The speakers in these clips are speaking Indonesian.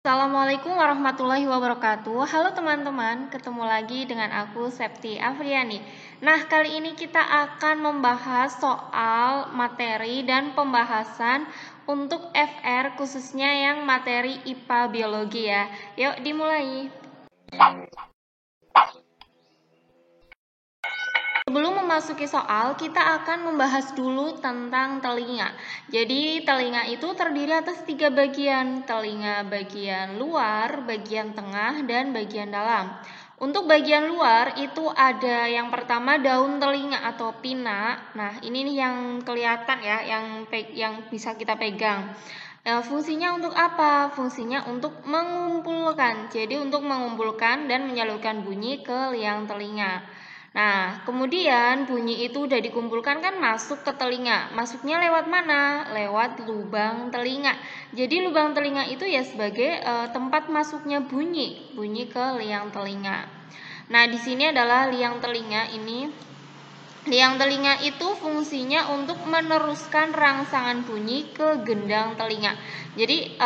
Assalamualaikum warahmatullahi wabarakatuh. Halo teman-teman, ketemu lagi dengan aku Septi Afriani. Nah, kali ini kita akan membahas soal materi dan pembahasan untuk FR khususnya yang materi IPA biologi ya. Yuk dimulai. Sebelum memasuki soal, kita akan membahas dulu tentang telinga. Jadi, telinga itu terdiri atas 3 bagian. Telinga bagian luar, bagian tengah, dan bagian dalam. Untuk bagian luar itu ada yang pertama daun telinga atau pina. Nah, ini nih yang kelihatan ya, yang bisa kita pegang. Fungsinya untuk apa? Fungsinya untuk mengumpulkan. Jadi, untuk mengumpulkan dan menyalurkan bunyi ke liang telinga. Nah, kemudian bunyi itu udah dikumpulkan kan masuk ke telinga. Masuknya lewat mana? Lewat lubang telinga. Jadi lubang telinga itu ya sebagai tempat masuknya bunyi ke liang telinga. Nah, di sini adalah liang telinga ini. Liang telinga itu fungsinya untuk meneruskan rangsangan bunyi ke gendang telinga. Jadi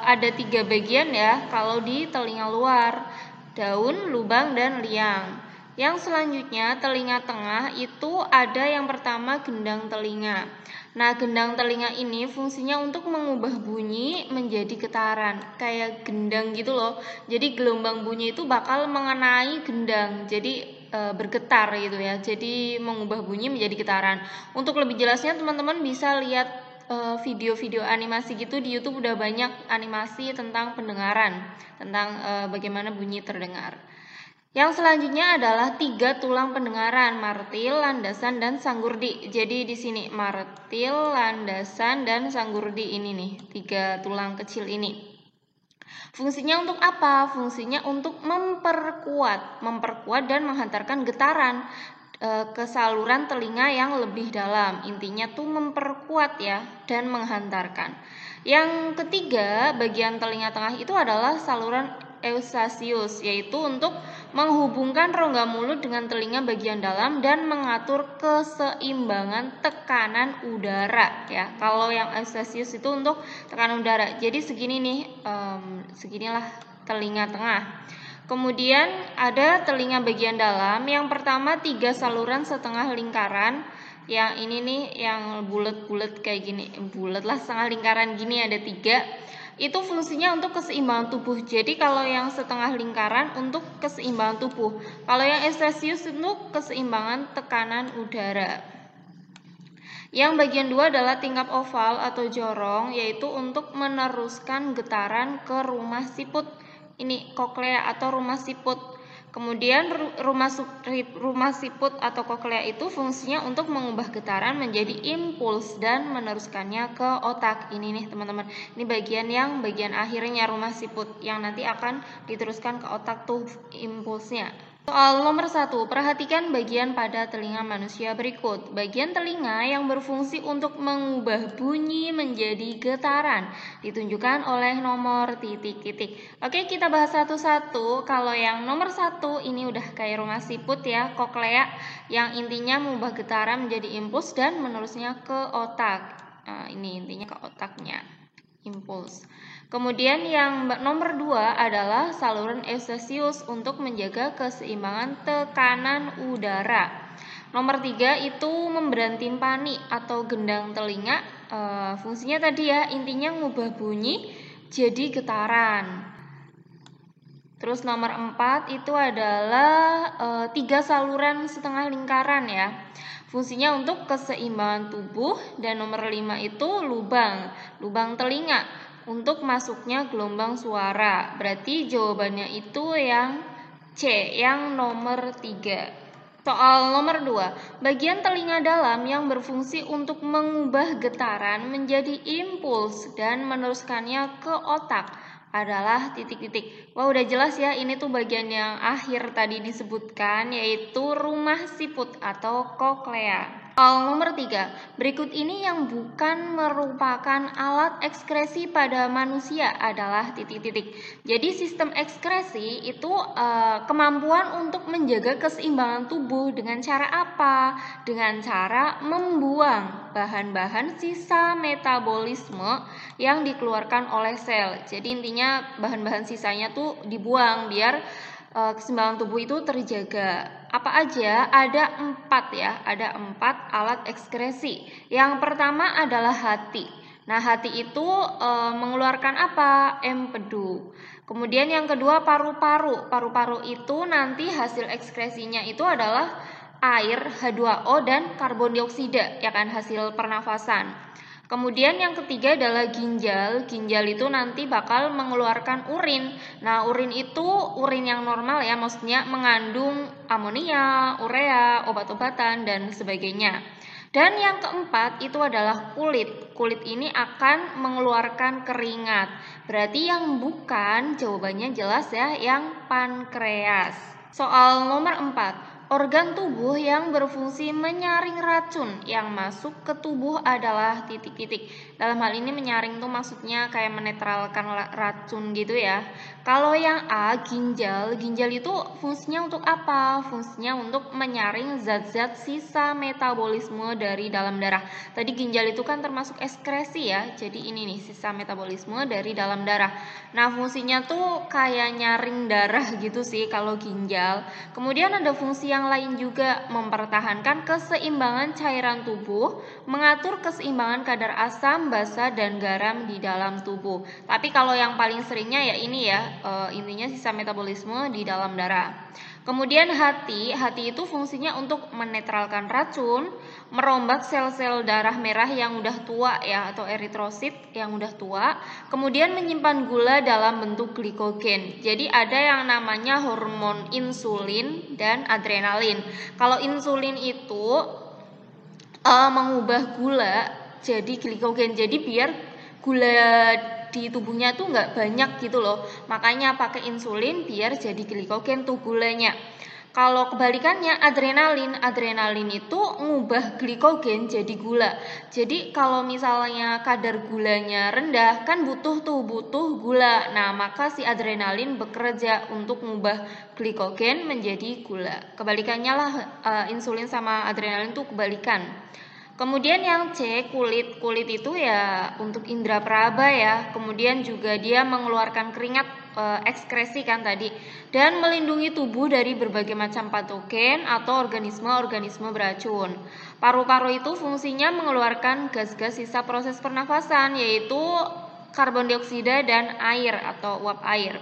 ada 3 bagian ya kalau di telinga luar: daun, lubang, dan liang. Yang selanjutnya telinga tengah itu ada yang pertama gendang telinga. Nah, gendang telinga ini fungsinya untuk mengubah bunyi menjadi getaran, kayak gendang gitu loh. Jadi gelombang bunyi itu bakal mengenai gendang, jadi bergetar gitu ya. Jadi mengubah bunyi menjadi getaran. Untuk lebih jelasnya teman-teman bisa lihat video-video animasi gitu di YouTube, udah banyak animasi tentang pendengaran, tentang bagaimana bunyi terdengar. Yang selanjutnya adalah 3 tulang pendengaran: martil, landasan, dan sanggurdi. Jadi di sini martil, landasan, dan sanggurdi ini nih, 3 tulang kecil ini. Fungsinya untuk apa? Fungsinya untuk memperkuat dan menghantarkan getaran ke saluran telinga yang lebih dalam. Intinya tuh memperkuat ya dan menghantarkan. Yang ketiga, bagian telinga tengah itu adalah saluran Eustachius, yaitu untuk menghubungkan rongga mulut dengan telinga bagian dalam dan mengatur keseimbangan tekanan udara ya. Kalau yang Eustachius itu untuk tekanan udara. Jadi segini nih, seginilah telinga tengah. Kemudian ada telinga bagian dalam. Yang pertama 3 saluran setengah lingkaran. Yang ini nih yang bulat-bulat kayak gini, bulat lah setengah lingkaran gini, ada 3. Itu fungsinya untuk keseimbangan tubuh. Jadi kalau yang setengah lingkaran untuk keseimbangan tubuh, kalau yang Eustachius untuk keseimbangan tekanan udara. Yang bagian 2 adalah tingkap oval atau jorong, yaitu untuk meneruskan getaran ke rumah siput. Ini koklea atau rumah siput. Kemudian rumah siput atau koklea itu fungsinya untuk mengubah getaran menjadi impuls dan meneruskannya ke otak. Ini nih teman-teman, ini bagian akhirnya rumah siput yang nanti akan diteruskan ke otak tuh impulsnya. Soal nomor 1, perhatikan bagian pada telinga manusia berikut. Bagian telinga yang berfungsi untuk mengubah bunyi menjadi getaran ditunjukkan oleh nomor titik-titik. Oke, kita bahas satu-satu. Kalau yang nomor 1 ini udah kayak rumah siput ya, koklea, yang intinya mengubah getaran menjadi impuls dan menerusnya ke otak. Nah, ini intinya ke otaknya, impuls. Kemudian yang nomor 2 adalah saluran Eustachius untuk menjaga keseimbangan tekanan udara. Nomor 3 itu membran timpani atau gendang telinga. Fungsinya tadi ya, intinya ngubah bunyi jadi getaran. Terus nomor 4 itu adalah 3 saluran setengah lingkaran ya. Fungsinya untuk keseimbangan tubuh. Dan nomor 5 itu lubang telinga untuk masuknya gelombang suara. Berarti jawabannya itu yang C, yang nomor 3. Soal nomor 2, bagian telinga dalam yang berfungsi untuk mengubah getaran menjadi impuls dan meneruskannya ke otak adalah titik-titik. Wah, udah jelas ya, ini tuh bagian yang akhir tadi disebutkan, yaitu rumah siput atau koklea. Soal nomor 3, berikut ini yang bukan merupakan alat ekskresi pada manusia adalah titik-titik. Jadi sistem ekskresi itu kemampuan untuk menjaga keseimbangan tubuh dengan cara apa? apa? Dengan cara membuang bahan-bahan sisa metabolisme yang dikeluarkan oleh sel. Jadi intinya bahan-bahan sisanya tuh dibuang biar keseimbangan tubuh itu terjaga. Apa aja? Ada 4 ya, ada 4 alat ekskresi. Yang pertama adalah hati. Nah, hati itu mengeluarkan apa? Empedu. Kemudian yang kedua paru-paru. Paru-paru itu nanti hasil ekskresinya itu adalah air, H2O dan karbon dioksida, ya kan, hasil pernafasan. Kemudian yang ketiga adalah ginjal. Ginjal itu nanti bakal mengeluarkan urin. Nah, urin itu urin yang normal ya, maksudnya mengandung amonia, urea, obat-obatan dan sebagainya. Dan yang keempat itu adalah kulit. Kulit ini akan mengeluarkan keringat. Berarti yang bukan, jawabannya jelas ya, yang pankreas. Soal nomor 4. Organ tubuh yang berfungsi menyaring racun yang masuk ke tubuh adalah titik-titik. Dalam hal ini menyaring itu maksudnya kayak menetralkan racun gitu ya. Kalau yang A, ginjal. Ginjal itu fungsinya untuk apa? Fungsinya untuk menyaring zat-zat sisa metabolisme dari dalam darah. Tadi ginjal itu kan termasuk ekskresi ya. Jadi ini nih sisa metabolisme dari dalam darah. Nah, fungsinya tuh kayak nyaring darah gitu sih kalau ginjal. Kemudian ada fungsi yang lain juga, mempertahankan keseimbangan cairan tubuh, mengatur keseimbangan kadar asam, basa, dan garam di dalam tubuh. Tapi kalau yang paling seringnya ya ini ya, intinya sisa metabolisme di dalam darah. Kemudian hati itu fungsinya untuk menetralkan racun, merombak sel-sel darah merah yang udah tua ya, atau eritrosit yang udah tua, kemudian menyimpan gula dalam bentuk glikogen. Jadi ada yang namanya hormon insulin dan adrenalin. Kalau insulin itu mengubah gula jadi glikogen, jadi biar gula di tubuhnya tuh nggak banyak gitu loh, makanya pakai insulin biar jadi glikogen tuh gulanya. Kalau kebalikannya adrenalin itu ngubah glikogen jadi gula. Jadi kalau misalnya kadar gulanya rendah kan butuh gula. Nah, maka si adrenalin bekerja untuk ngubah glikogen menjadi gula. Kebalikannya lah, insulin sama adrenalin tuh kebalikan. Kemudian yang C, kulit itu ya untuk indera peraba ya. Kemudian juga dia mengeluarkan keringat, ekskresi kan tadi, dan melindungi tubuh dari berbagai macam patogen atau organisme beracun. Paru-paru itu fungsinya mengeluarkan gas-gas sisa proses pernafasan, yaitu karbon dioksida dan air atau uap air.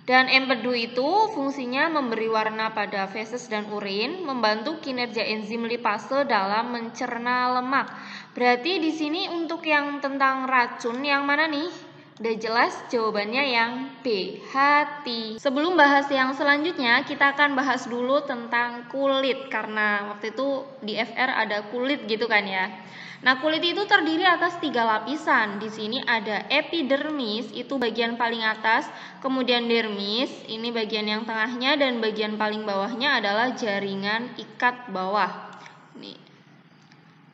Dan empedu itu fungsinya memberi warna pada feses dan urin, membantu kinerja enzim lipase dalam mencerna lemak. Berarti di sini untuk yang tentang racun yang mana nih? Udah jelas jawabannya yang B, hati. Sebelum bahas yang selanjutnya, kita akan bahas dulu tentang kulit, karena waktu itu di FR ada kulit gitu kan ya. Nah, kulit itu terdiri atas 3 lapisan. Di sini ada epidermis, itu bagian paling atas, kemudian dermis, ini bagian yang tengahnya, dan bagian paling bawahnya adalah jaringan ikat bawah. Nih.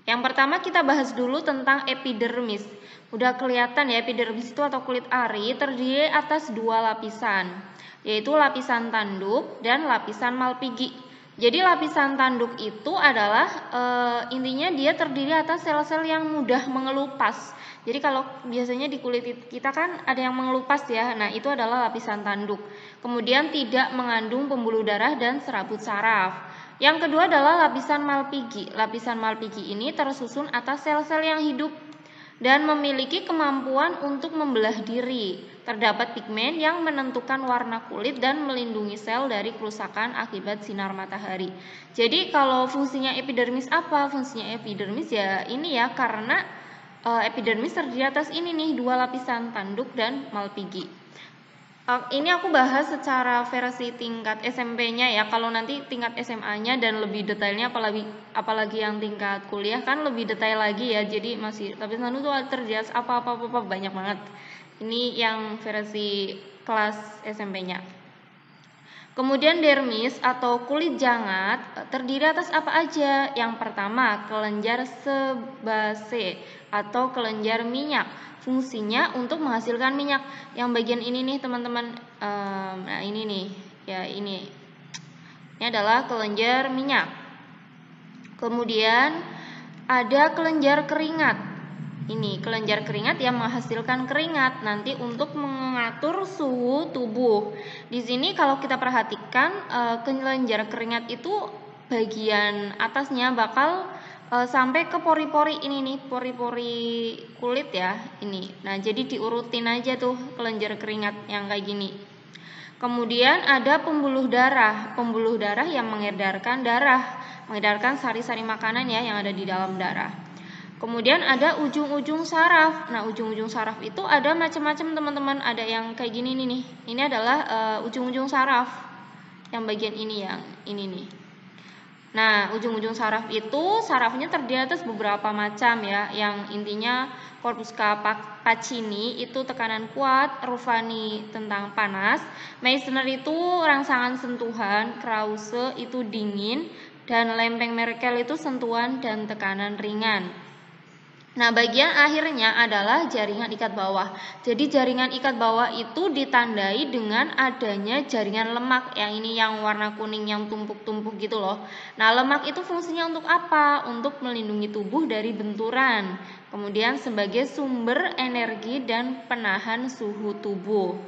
Yang pertama kita bahas dulu tentang epidermis. Udah kelihatan ya, epidermis itu atau kulit ari terdiri atas 2 lapisan, yaitu lapisan tanduk dan lapisan malpighi. Jadi lapisan tanduk itu adalah intinya dia terdiri atas sel-sel yang mudah mengelupas. Jadi kalau biasanya di kulit kita kan ada yang mengelupas ya, nah itu adalah lapisan tanduk. Kemudian tidak mengandung pembuluh darah dan serabut saraf. Yang kedua adalah lapisan malpighi. Lapisan malpighi ini tersusun atas sel-sel yang hidup dan memiliki kemampuan untuk membelah diri. Terdapat pigmen yang menentukan warna kulit dan melindungi sel dari kerusakan akibat sinar matahari. Jadi kalau fungsinya epidermis apa? Fungsinya epidermis ya ini ya, karena epidermis terdiri atas ini nih, 2 lapisan tanduk dan malpighi. Ini aku bahas secara versi tingkat SMP-nya ya. Kalau nanti tingkat SMA-nya dan lebih detailnya, apalagi yang tingkat kuliah kan lebih detail lagi ya. Jadi masih lapisan itu terjelas apa banyak banget. Ini yang versi kelas SMP-nya. Kemudian dermis atau kulit jangat terdiri atas apa aja? Yang pertama, kelenjar sebase atau kelenjar minyak. Fungsinya untuk menghasilkan minyak. Yang bagian ini nih teman-teman, nah ini nih, ya ini adalah kelenjar minyak. Kemudian ada kelenjar keringat. Ini kelenjar keringat yang menghasilkan keringat nanti untuk mengatur suhu tubuh. Di sini kalau kita perhatikan kelenjar keringat itu bagian atasnya bakal sampai ke pori-pori ini nih, pori-pori kulit ya ini. Nah, jadi diurutin aja tuh kelenjar keringat yang kayak gini. Kemudian ada pembuluh darah. Pembuluh darah yang mengedarkan sari-sari makanan ya yang ada di dalam darah. Kemudian ada ujung-ujung saraf. Nah, ujung-ujung saraf itu ada macam-macam teman-teman. Ada yang kayak gini nih. Ini adalah ujung-ujung saraf. Yang bagian ini yang ini nih. Nah, ujung-ujung saraf itu sarafnya terdiri atas beberapa macam ya. Yang intinya Corpusca Pacini itu tekanan kuat, Ruffani tentang panas, Meissner itu rangsangan sentuhan, Krause itu dingin, dan lempeng Merkel itu sentuhan dan tekanan ringan. Nah, bagian akhirnya adalah jaringan ikat bawah. Jadi jaringan ikat bawah itu ditandai dengan adanya jaringan lemak. Yang ini yang warna kuning yang tumpuk-tumpuk gitu loh. Nah, lemak itu fungsinya untuk apa? Untuk melindungi tubuh dari benturan. Kemudian sebagai sumber energi dan penahan suhu tubuh.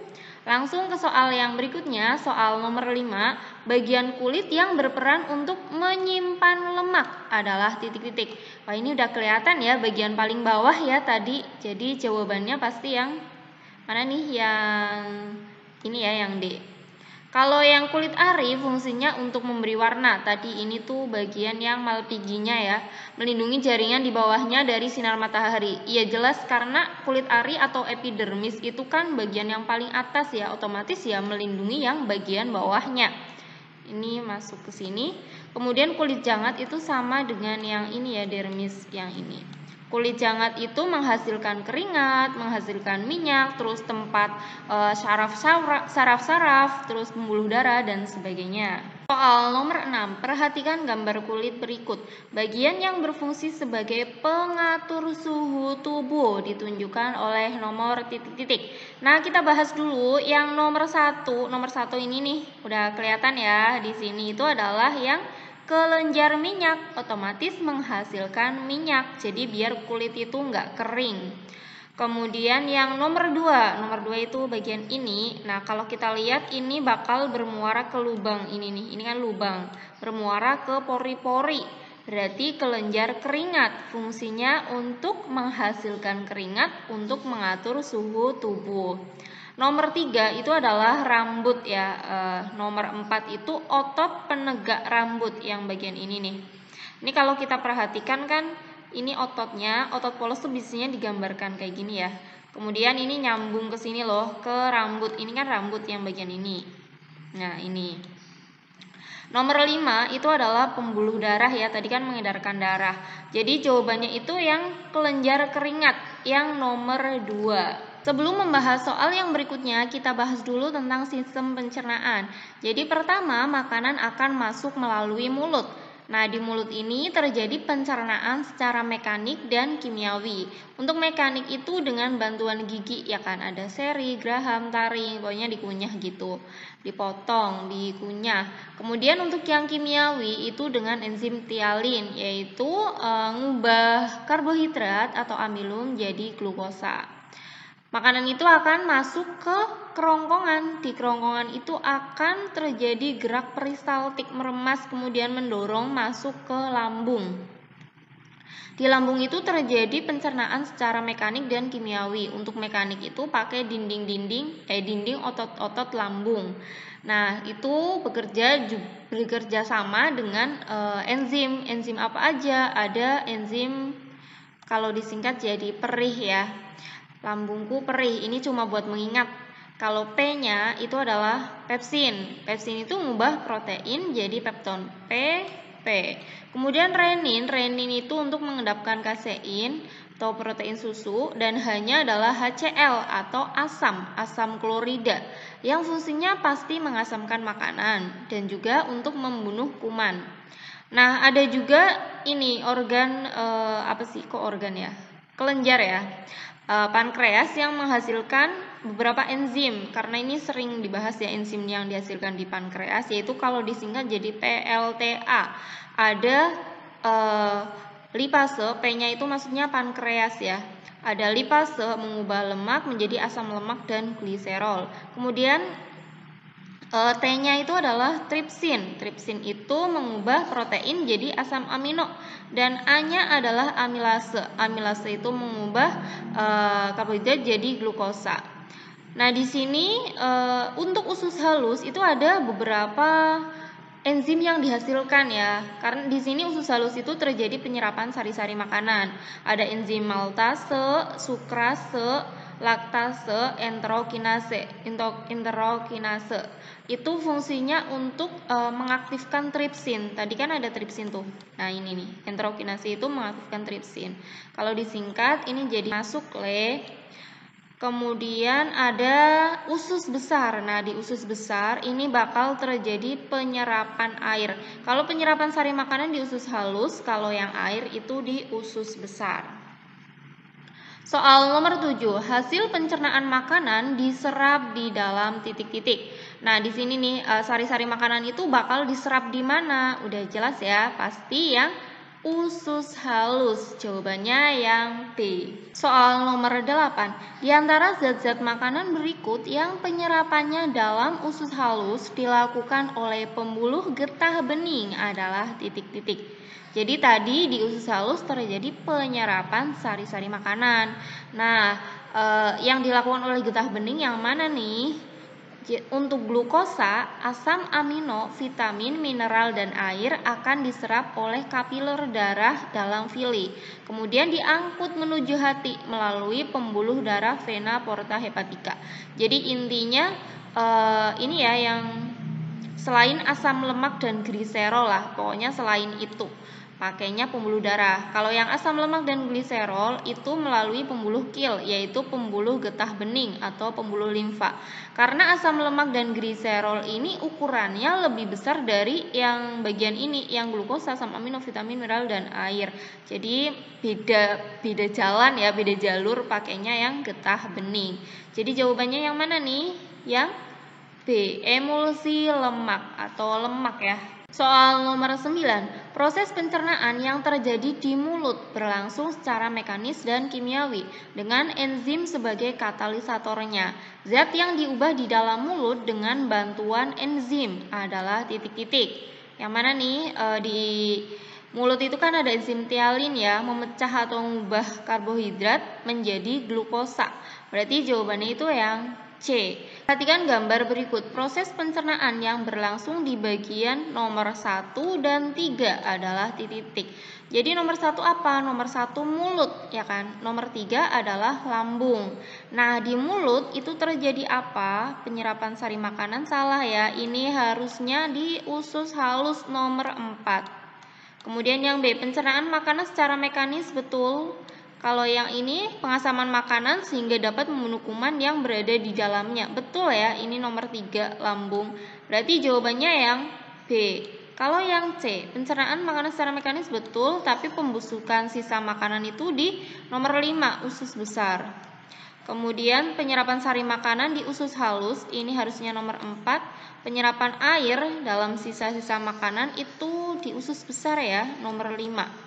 Langsung ke soal yang berikutnya, soal nomor 5, bagian kulit yang berperan untuk menyimpan lemak adalah titik-titik. Wah, ini udah kelihatan ya bagian paling bawah ya tadi. Jadi jawabannya pasti yang mana nih? Yang ini ya, yang D. Kalau yang kulit ari fungsinya untuk memberi warna. Tadi ini tuh bagian yang malpighinya ya, melindungi jaringan di bawahnya dari sinar matahari. Iya jelas karena kulit ari atau epidermis itu kan bagian yang paling atas ya, otomatis ya melindungi yang bagian bawahnya. Ini masuk ke sini. Kemudian kulit jangat itu sama dengan yang ini ya, dermis yang ini. Kulit jangat itu menghasilkan keringat, menghasilkan minyak, terus tempat saraf-saraf, terus pembuluh darah dan sebagainya. Soal nomor 6, perhatikan gambar kulit berikut. Bagian yang berfungsi sebagai pengatur suhu tubuh ditunjukkan oleh nomor titik-titik. Nah, kita bahas dulu yang nomor 1. Nomor 1 ini nih, udah kelihatan ya. Di sini itu adalah yang kelenjar minyak, otomatis menghasilkan minyak. Jadi biar kulit itu nggak kering. Kemudian yang nomor 2 itu bagian ini. Nah, kalau kita lihat ini bakal bermuara ke lubang ini nih. Ini kan lubang, bermuara ke pori-pori. Berarti kelenjar keringat, fungsinya untuk menghasilkan keringat untuk mengatur suhu tubuh. Nomor 3 itu adalah rambut ya. Nomor 4 itu otot penegak rambut yang bagian ini nih. Ini kalau kita perhatikan kan ini ototnya, otot polos tuh biasanya digambarkan kayak gini ya. Kemudian ini nyambung ke sini loh, ke rambut. Ini kan rambut yang bagian ini. Nah, ini. Nomor 5 itu adalah pembuluh darah ya, tadi kan mengedarkan darah. Jadi jawabannya itu yang kelenjar keringat, yang nomor 2. Sebelum membahas soal yang berikutnya, kita bahas dulu tentang sistem pencernaan. Jadi pertama, makanan akan masuk melalui mulut. Nah, di mulut ini terjadi pencernaan secara mekanik dan kimiawi. Untuk mekanik itu dengan bantuan gigi, ya kan, ada seri, geraham, taring, pokoknya dikunyah gitu, dipotong, dikunyah. Kemudian untuk yang kimiawi itu dengan enzim tialin, yaitu ngubah karbohidrat atau amilum jadi glukosa. Makanan itu akan masuk ke kerongkongan. Di kerongkongan itu akan terjadi gerak peristaltik meremas kemudian mendorong masuk ke lambung. Di lambung itu terjadi pencernaan secara mekanik dan kimiawi. Untuk mekanik itu pakai dinding otot-otot lambung. Nah, itu bekerja sama dengan enzim. Enzim apa aja? Ada enzim, kalau disingkat jadi perih ya. Lambungku perih, ini cuma buat mengingat. Kalau P-nya itu adalah pepsin. Pepsin itu mengubah protein jadi pepton. P. Kemudian renin itu untuk mengendapkan kasein atau protein susu, dan H-nya adalah HCl atau asam klorida yang fungsinya pasti mengasamkan makanan dan juga untuk membunuh kuman. Nah, ada juga ini organ kelenjar ya. Pankreas yang menghasilkan beberapa enzim, karena ini sering dibahas ya enzim yang dihasilkan di pankreas, yaitu kalau disingkat jadi PLTA. Ada lipase, P-nya itu maksudnya pankreas ya. Ada lipase mengubah lemak menjadi asam lemak dan gliserol. Kemudian T-nya itu adalah tripsin. Tripsin itu mengubah protein jadi asam amino. Dan A-nya adalah amilase. Amilase itu mengubah karbohidrat jadi glukosa. Nah, di sini untuk usus halus itu ada beberapa enzim yang dihasilkan ya. Karena di sini usus halus itu terjadi penyerapan sari-sari makanan. Ada enzim maltase, sukrase, laktase, enterokinase. Itu fungsinya untuk mengaktifkan tripsin. Tadi kan ada tripsin tuh. Nah, ini nih, enterokinase itu mengaktifkan tripsin. Kalau disingkat ini jadi masuk le. Kemudian ada usus besar. Nah, di usus besar ini bakal terjadi penyerapan air. Kalau penyerapan sari makanan di usus halus, kalau yang air itu di usus besar. Soal nomor 7, hasil pencernaan makanan diserap di dalam titik-titik. Nah, di sini nih sari-sari makanan itu bakal diserap di mana? Udah jelas ya, pasti yang usus halus. Jawabannya yang B. Soal nomor 8, di antara zat-zat makanan berikut yang penyerapannya dalam usus halus dilakukan oleh pembuluh getah bening adalah titik-titik. Jadi tadi di usus halus terjadi penyerapan sari-sari makanan. Nah, yang dilakukan oleh getah bening yang mana nih? Untuk glukosa, asam amino, vitamin, mineral, dan air akan diserap oleh kapiler darah dalam villi. Kemudian diangkut menuju hati melalui pembuluh darah vena porta hepatica. Jadi intinya ini ya yang selain asam lemak dan gliserol lah, pokoknya selain itu pakainya pembuluh darah. Kalau yang asam lemak dan gliserol itu melalui pembuluh kil, yaitu pembuluh getah bening atau pembuluh limfa. Karena asam lemak dan gliserol ini ukurannya lebih besar dari yang bagian ini, yang glukosa, asam amino, vitamin, mineral, dan air. Jadi beda jalan ya, beda jalur pakainya yang getah bening. Jadi jawabannya yang mana nih? Yang B, emulsi lemak atau lemak ya. Soal nomor 9, proses pencernaan yang terjadi di mulut berlangsung secara mekanis dan kimiawi dengan enzim sebagai katalisatornya. Zat yang diubah di dalam mulut dengan bantuan enzim adalah titik-titik. Yang mana nih di mulut itu kan ada enzim tialin ya, memecah atau mengubah karbohidrat menjadi glukosa. Berarti jawabannya itu yang C. Perhatikan gambar berikut. Proses pencernaan yang berlangsung di bagian nomor 1 dan 3 adalah titik-titik. Jadi nomor 1 apa? Nomor 1 mulut, ya kan? Nomor 3 adalah lambung. Nah, di mulut itu terjadi apa? Penyerapan sari makanan salah ya. Ini harusnya di usus halus nomor 4. Kemudian yang B, pencernaan makanan secara mekanis, betul. Kalau yang ini pengasaman makanan sehingga dapat membunuh kuman yang berada di dalamnya. Betul ya, ini nomor 3 lambung. Berarti jawabannya yang B. Kalau yang C, pencernaan makanan secara mekanis betul, tapi pembusukan sisa makanan itu di nomor 5 usus besar. Kemudian penyerapan sari makanan di usus halus, ini harusnya nomor 4. Penyerapan air dalam sisa-sisa makanan itu di usus besar ya, nomor 5.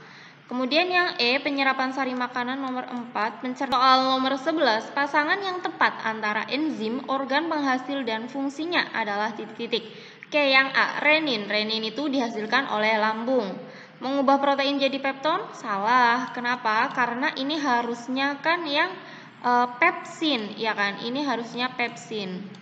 Kemudian yang E, penyerapan sari makanan nomor 4. Soal nomor 11, pasangan yang tepat antara enzim, organ penghasil, dan fungsinya adalah titik-titik. Oke, yang A, renin. Renin itu dihasilkan oleh lambung. Mengubah protein jadi pepton? Salah. Kenapa? Karena ini harusnya kan yang pepsin, ya kan? Ini harusnya pepsin.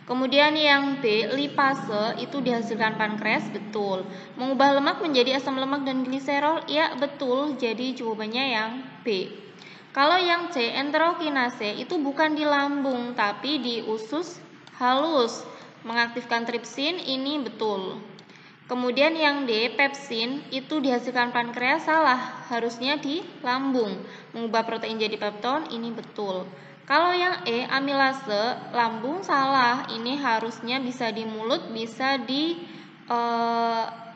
Kemudian yang B, lipase itu dihasilkan pankreas, betul. Mengubah lemak menjadi asam lemak dan gliserol, ya betul. Jadi jawabannya yang B. Kalau yang C, enterokinase itu bukan di lambung tapi di usus halus. Mengaktifkan tripsin, ini betul. Kemudian yang D, pepsin itu dihasilkan pankreas, salah. Harusnya di lambung. Mengubah protein jadi pepton, ini betul. Kalau yang E, amilase, lambung, salah. Ini harusnya bisa di mulut, bisa di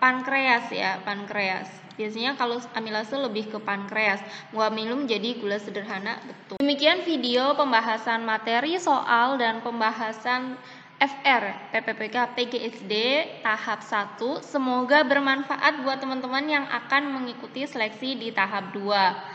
pankreas ya, pankreas. Biasanya kalau amilase lebih ke pankreas. Guamilum jadi gula sederhana, betul. Demikian video pembahasan materi soal dan pembahasan FR PPPK PGSD tahap 1. Semoga bermanfaat buat teman-teman yang akan mengikuti seleksi di tahap 2.